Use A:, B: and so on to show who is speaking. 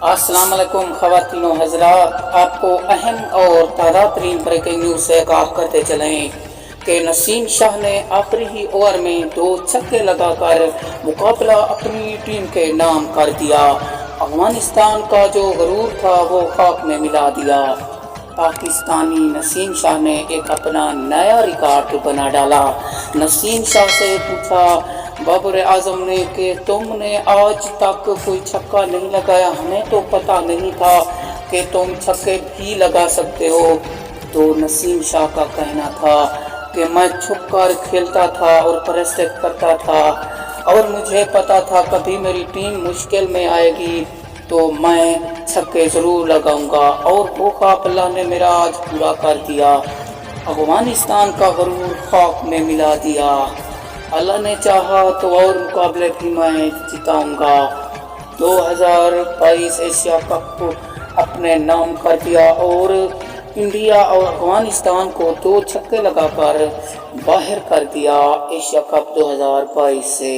A: السلام علیکم خواتین و حضرات، آپ کو اہم اور تازہ ترین بریکنگ نیوز سے آگاہ کرتے چلیں کہ نسیم شاہ نے آخری ہی اوور میں 2 چھکے لگا کر مقابلہ اپنی ٹیم کے نام کر دیا۔ افغانستان کا جو غرور تھا وہ خاک میں ملا دیا۔ پاکستانی نسیم شاہ نے ایک اپنا نیا ریکارڈ بنا ڈالا۔ نسیم شاہ سے پوچھا بابر اعظم نے کہ تم نے آج تک کوئی چھکا نہیں لگایا، ہمیں تو پتہ نہیں تھا کہ تم چھکے بھی لگا سکتے ہو۔ تو نسیم شاہ کا کہنا تھا کہ میں چھپ کر کھیلتا تھا اور پریکٹس کرتا تھا اور مجھے پتا تھا کبھی میری ٹیم مشکل میں آئے گی تو میں چھکے ضرور لگاؤں گا، اور وہ خواب اللہ نے میرا آج پورا کر دیا۔ افغانستان کا غرور خاک میں ملا دیا۔ اللہ نے چاہا تو اور مقابلے بھی میں جتاؤں گا۔ 2022 ایشیا کپ اپنے نام کر دیا اور انڈیا اور افغانستان کو 2 چھکے لگا کر باہر کر دیا ایشیا کپ 2022 سے۔